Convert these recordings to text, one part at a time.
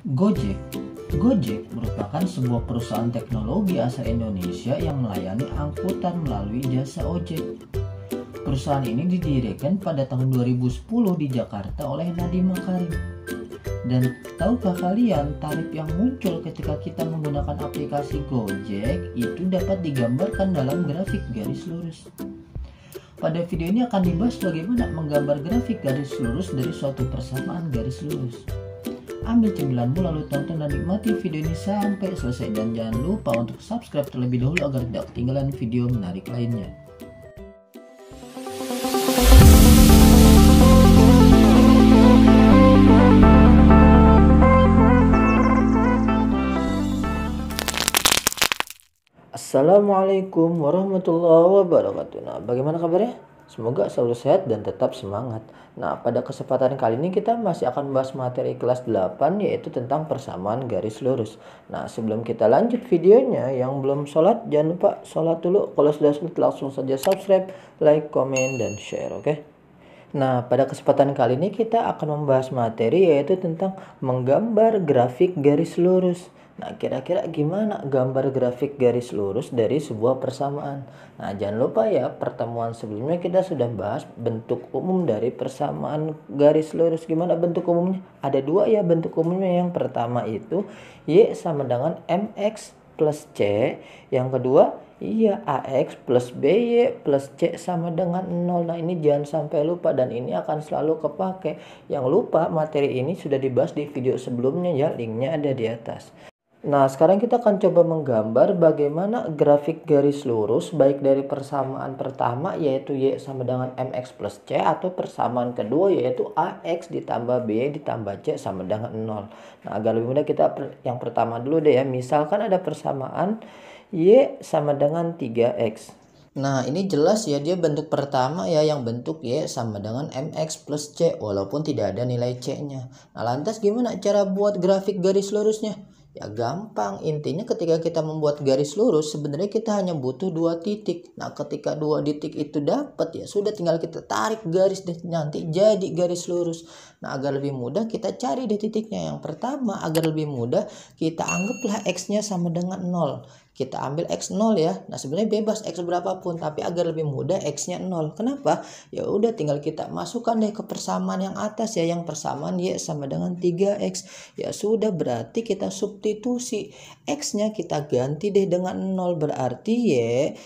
Gojek. Gojek merupakan sebuah perusahaan teknologi asal Indonesia yang melayani angkutan melalui jasa ojek. Perusahaan ini didirikan pada tahun 2010 di Jakarta oleh Nadiem Makarim. Dan tahukah kalian tarif yang muncul ketika kita menggunakan aplikasi Gojek itu dapat digambarkan dalam grafik garis lurus. Pada video ini akan dibahas bagaimana menggambar grafik garis lurus dari suatu persamaan garis lurus. Ambil cemilanmu lalu tonton dan nikmati video ini sampai selesai, dan jangan lupa untuk subscribe terlebih dahulu agar tidak ketinggalan video menarik lainnya. Assalamualaikum warahmatullahi wabarakatuh. Nah, bagaimana kabarnya? Semoga selalu sehat dan tetap semangat. Nah, pada kesempatan kali ini kita masih akan membahas materi kelas 8, yaitu tentang persamaan garis lurus. Nah, sebelum kita lanjut videonya, yang belum sholat jangan lupa sholat dulu. Kalau sudah sholat langsung saja subscribe, like, komen, dan share, oke? Nah, pada kesempatan kali ini kita akan membahas materi yaitu tentang menggambar grafik garis lurus. Nah, kira-kira gimana gambar grafik garis lurus dari sebuah persamaan? Nah, jangan lupa ya, pertemuan sebelumnya kita sudah bahas bentuk umum dari persamaan garis lurus. Gimana bentuk umumnya? Ada dua ya bentuk umumnya. Yang pertama itu Y sama dengan MX plus C. Yang kedua, iya, AX plus BY plus C sama dengan 0. Nah, ini jangan sampai lupa dan ini akan selalu kepake. Yang lupa, materi ini sudah dibahas di video sebelumnya ya, linknya ada di atas. Nah, sekarang kita akan coba menggambar bagaimana grafik garis lurus baik dari persamaan pertama yaitu Y sama dengan MX plus C, atau persamaan kedua yaitu AX ditambah BY ditambah C sama dengan 0. Nah, agar lebih mudah kita yang pertama dulu deh ya. Misalkan ada persamaan Y sama dengan 3X. Nah, ini jelas ya, dia bentuk pertama ya, yang bentuk Y sama dengan MX plus C walaupun tidak ada nilai C-nya. Nah, lantas gimana cara buat grafik garis lurusnya? Ya gampang, intinya ketika kita membuat garis lurus sebenarnya kita hanya butuh 2 titik. Nah, ketika 2 titik itu dapat ya sudah, tinggal kita tarik garis dan nanti jadi garis lurus. Nah, agar lebih mudah kita cari deh titiknya. Yang pertama, agar lebih mudah kita anggaplah X-nya sama dengan 0. Kita ambil X0 ya. Nah, sebenarnya bebas X berapapun, tapi agar lebih mudah X-nya 0. Kenapa? Ya udah tinggal kita masukkan deh ke persamaan yang atas ya, yang persamaan Y sama dengan 3X. Ya sudah, berarti kita substitusi. X-nya kita ganti deh dengan 0, berarti Y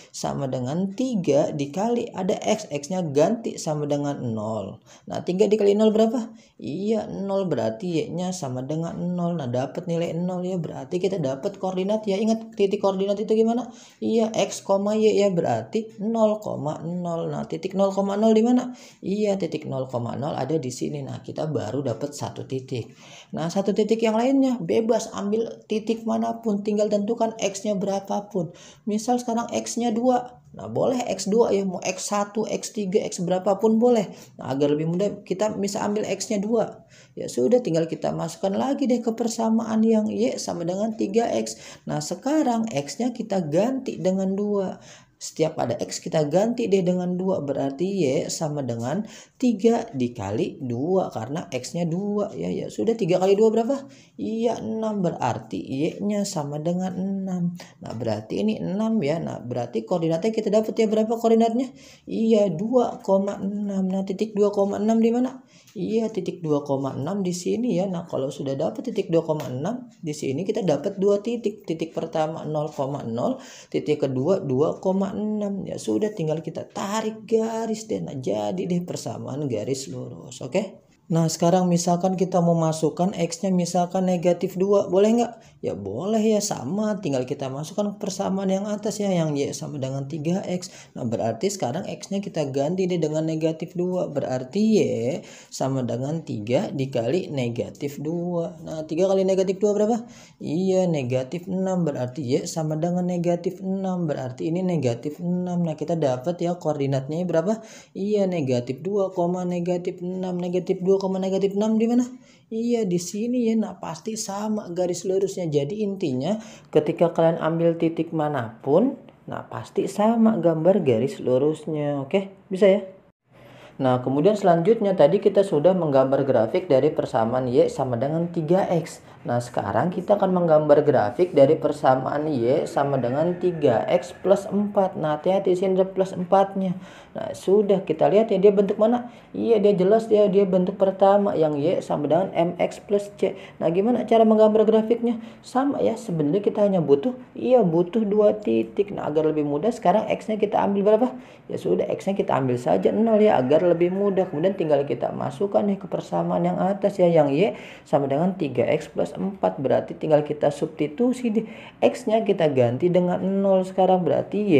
sama dengan 3 dikali ada X. X-nya ganti sama dengan 0. Nah, 3 dikali 0 berapa? Iya, 0, berarti Y-nya sama dengan 0. Nah, dapat nilai 0 ya, berarti kita dapat koordinat ya. Ingat titik koordinat itu gimana? Iya, X, Y ya, berarti 0,0. Nah, titik 0,0 di mana? Iya, titik 0,0 ada di sini. Nah, kita baru dapat satu titik. Nah, satu titik yang lainnya bebas, ambil titik manapun, tinggal tentukan X-nya berapapun. Misal sekarang X-nya 2. Nah, boleh X2 ya, mau X1, X3, X berapapun boleh. Nah, agar lebih mudah kita bisa ambil X-nya 2. Ya sudah, tinggal kita masukkan lagi deh ke persamaan yang Y sama dengan 3X. Nah, sekarang X-nya kita ganti dengan 2. Setiap ada X kita ganti deh dengan 2, berarti Y sama dengan 3 dikali 2 karena X-nya 2 ya. Ya sudah, 3 kali 2 berapa? Iya, 6, berarti Y-nya sama dengan 6. Nah, berarti ini 6 ya. Nah, berarti koordinatnya kita dapat ya, berapa koordinatnya? Iya, 2,6. Nah, titik 2,6 di mana? Iya, titik 2,6 di sini ya. Nah, kalau sudah dapat titik 2,6 di sini, kita dapat 2 titik. Titik pertama 0,0, titik kedua 2,6. Ya sudah, tinggal kita tarik garis deh. Nah, jadi deh persamaan garis lurus. Oke? Nah, sekarang misalkan kita mau masukkan X-nya misalkan negatif 2. Boleh nggak? Ya boleh ya, sama. Tinggal kita masukkan persamaan yang atas ya, yang Y sama dengan 3X. Nah, berarti sekarang X-nya kita ganti deh dengan negatif 2. Berarti Y sama dengan 3 dikali negatif 2. Nah, 3 kali negatif 2 berapa? Iya, negatif 6. Berarti Y sama dengan negatif 6. Berarti ini negatif 6. Nah, kita dapat ya koordinatnya berapa? Iya, negatif 2, negatif 6. Negatif 2, negatif 6 di mana? Iya, di sini ya. Nah, pasti sama garis lurusnya. Jadi intinya ketika kalian ambil titik manapun, nah pasti sama gambar garis lurusnya. Oke, bisa ya? Nah, kemudian selanjutnya tadi kita sudah menggambar grafik dari persamaan Y sama dengan 3X. Nah, sekarang kita akan menggambar grafik dari persamaan Y sama dengan 3X plus 4. Nah, hati-hati sini ada plus 4-nya. Nah, sudah kita lihat ya dia bentuk mana? Iya, dia jelas dia bentuk pertama yang Y sama dengan MX plus C. Nah, gimana cara menggambar grafiknya? Sama ya, sebenarnya kita hanya butuh dua titik. Nah, agar lebih mudah sekarang X-nya kita ambil berapa? Ya sudah, X-nya kita ambil saja 0 ya agar lebih mudah. Kemudian tinggal kita masukkan nih ke persamaan yang atas ya, yang Y sama dengan 3X plus 4. Berarti tinggal kita substitusi di X-nya kita ganti dengan 0 sekarang. Berarti Y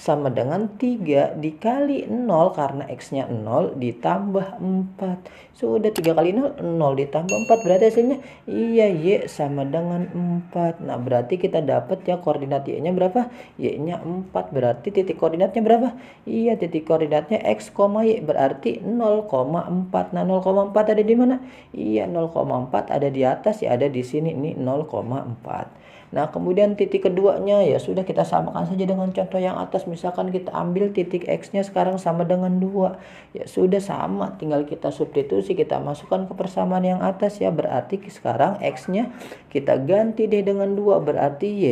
sama dengan 3 dikali 0 karena X-nya 0 ditambah 4. Sudah 3 kali 0, 0 ditambah 4. Berarti hasilnya iya Y sama dengan 4. Nah, berarti kita dapat ya koordinat Y-nya berapa? Y-nya 4. Berarti titik koordinatnya berapa? Iya, titik koordinatnya X, Y. Berarti 0,4. Nah, 0,4 ada di mana? Iya, 0,4 ada di atas ya, ada di sini. Ini 0,4. Nah, kemudian titik keduanya ya sudah kita samakan saja dengan contoh yang atas. Misalkan kita ambil titik X-nya sekarang sama dengan 2. Ya sudah sama, tinggal kita substitusi, kita masukkan ke persamaan yang atas ya. Berarti sekarang X-nya kita ganti deh dengan 2. Berarti Y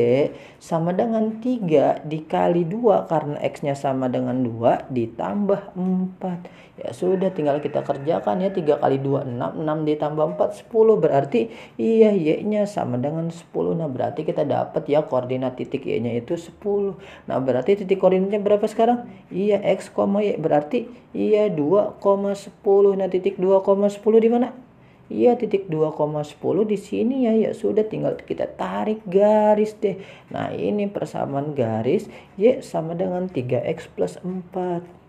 sama dengan 3 dikali 2 karena X-nya sama dengan 2 ditambah 4. Ya sudah, tinggal kita kerjakan ya. 3 kali 2, 6. 6 ditambah 4, 10. Berarti iya Y-nya sama dengan 10. Nah, berarti kita dapat ya koordinat titik Y-nya itu 10. Nah, berarti titik koordinatnya berapa sekarang? Iya, X, Y. Berarti iya 2,10. Nah, titik 2,10 di mana? Iya, titik 2,10 di sini ya. Ya sudah, tinggal kita tarik garis deh. Nah, ini persamaan garis Y sama dengan 3X plus 4.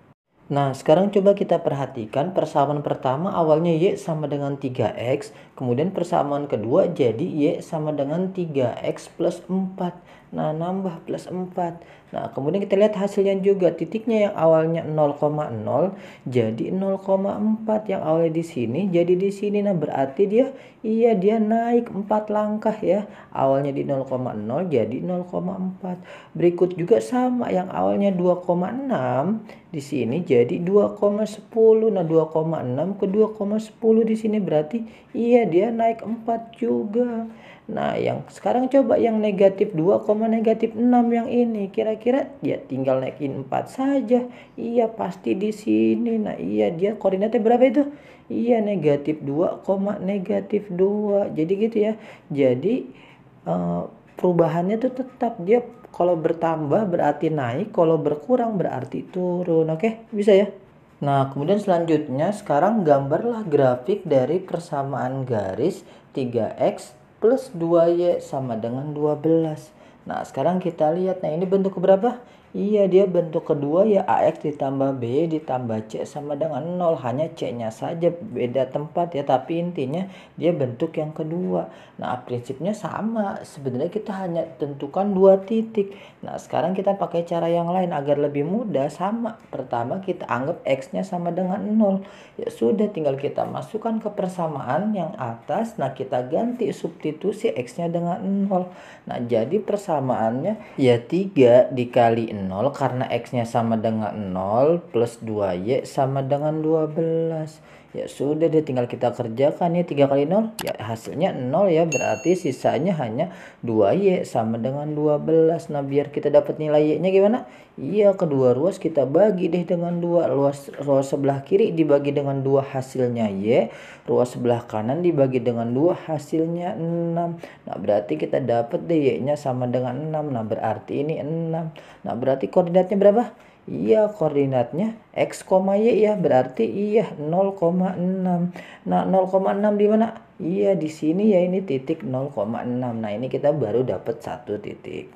Nah, sekarang coba kita perhatikan persamaan pertama awalnya Y sama dengan 3X. Kemudian persamaan kedua jadi Y sama dengan 3X plus 4. Nah, nambah plus 4. Nah, kemudian kita lihat hasilnya juga. Titiknya yang awalnya 0,0 jadi 0,4. Yang awalnya di sini jadi di sini. Nah, berarti dia naik 4 langkah ya. Awalnya di 0,0 jadi 0,4. Berikut juga sama, yang awalnya 2,6 di sini jadi 2,10. Nah, 2,6 ke 2,10 di sini berarti iya dia naik 4 juga. Nah, yang sekarang coba yang negatif 2, negatif 6 yang ini. Kira-kira ya tinggal naikin 4 saja. Iya, pasti di sini. Nah, iya dia koordinatnya berapa itu? Iya, negatif 2, negatif 2. Jadi gitu ya. Jadi perubahannya tuh tetap dia kalau bertambah berarti naik, kalau berkurang berarti turun. Oke, bisa ya? Nah, kemudian selanjutnya sekarang gambarlah grafik dari persamaan garis 3X plus 2Y sama dengan 12. Nah, sekarang kita lihat. Nah, ini bentuk berapa? Iya, dia bentuk kedua ya, AX ditambah B ditambah C sama dengan 0. Hanya C-nya saja beda tempat ya, tapi intinya dia bentuk yang kedua. Nah, prinsipnya sama. Sebenarnya kita hanya tentukan 2 titik. Nah, sekarang kita pakai cara yang lain agar lebih mudah. Sama. Pertama kita anggap X-nya sama dengan 0. Ya sudah, tinggal kita masukkan ke persamaan yang atas. Nah, kita ganti substitusi X-nya dengan 0. Nah, jadi persamaannya ya 3 dikali 0 karena X-nya sama dengan 0 plus 2Y sama dengan 12. Ya sudah deh, tinggal kita kerjakan ya. 3 kali 0 ya hasilnya 0 ya. Berarti sisanya hanya 2Y sama dengan 12. Nah, biar kita dapat nilai Y-nya gimana? Iya, kedua ruas kita bagi deh dengan 2. Ruas sebelah kiri dibagi dengan 2 hasilnya Y. Ruas sebelah kanan dibagi dengan 2 hasilnya 6. Nah, berarti kita dapat deh Y-nya sama dengan 6. Nah, berarti ini 6. Nah, berarti koordinatnya berapa? Iya, koordinatnya X, Y ya. Berarti iya 0,6. Nah, 0,6 di mana? Iya, di sini ya, ini titik 0,6. Nah, ini kita baru dapat 1 titik.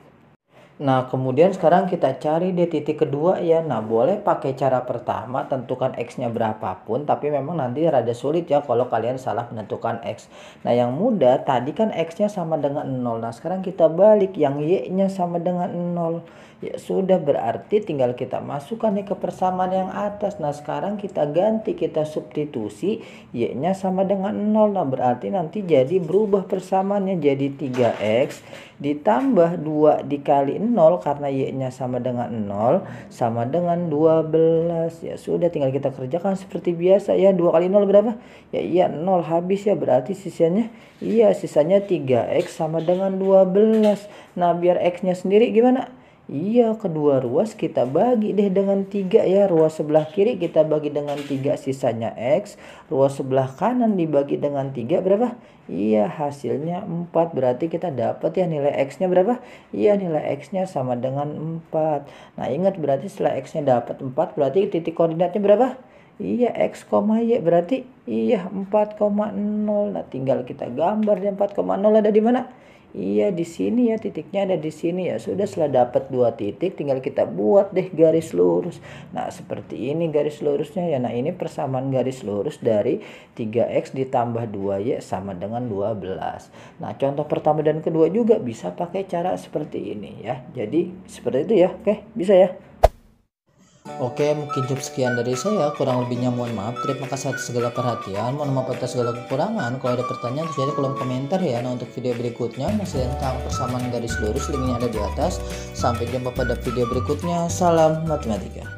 Nah, kemudian sekarang kita cari deh titik kedua ya. Nah, boleh pakai cara pertama, tentukan X-nya berapapun. Tapi memang nanti rada sulit ya kalau kalian salah menentukan X. Nah, yang mudah tadi kan X-nya sama dengan 0. Nah, sekarang kita balik yang Y-nya sama dengan 0. Ya sudah, berarti tinggal kita masukkan nih ke persamaan yang atas. Nah sekarang kita ganti, kita substitusi y-nya sama dengan 0. Nah berarti nanti jadi berubah persamaannya jadi 3x ditambah 2 dikali 0 karena y-nya sama dengan 0 sama dengan 12. Ya sudah, tinggal kita kerjakan seperti biasa ya. 2 kali 0 berapa? Ya iya 0, habis ya. Berarti sisanya sisanya 3x sama dengan 12. Nah biar x-nya sendiri gimana? Iya, kedua ruas kita bagi deh dengan 3 ya. Ruas sebelah kiri kita bagi dengan 3, sisanya x. Ruas sebelah kanan dibagi dengan 3 berapa? Iya, hasilnya 4. Berarti kita dapat ya nilai x-nya berapa? Iya, nilai x-nya sama dengan 4. Nah ingat, berarti setelah x-nya dapat 4 berarti titik koordinatnya berapa? Iya, x, y berarti iya 4,0. Nah tinggal kita gambar deh 4,0 ada di mana? Iya, di sini ya, titiknya ada di sini ya. Sudah, setelah dapat 2 titik tinggal kita buat deh garis lurus. Nah seperti ini garis lurusnya ya. Nah ini persamaan garis lurus dari 3x ditambah 2y sama dengan 12. Nah contoh pertama dan kedua juga bisa pakai cara seperti ini ya. Jadi seperti itu ya. Oke, bisa ya. Oke, mungkin cukup sekian dari saya. Kurang lebihnya mohon maaf. Terima kasih atas segala perhatian. Mohon maaf atas segala kekurangan. Kalau ada pertanyaan, tulis di kolom komentar ya. Nah, untuk video berikutnya masih tentang persamaan garis lurus, linknya ada di atas. Sampai jumpa pada video berikutnya. Salam matematika.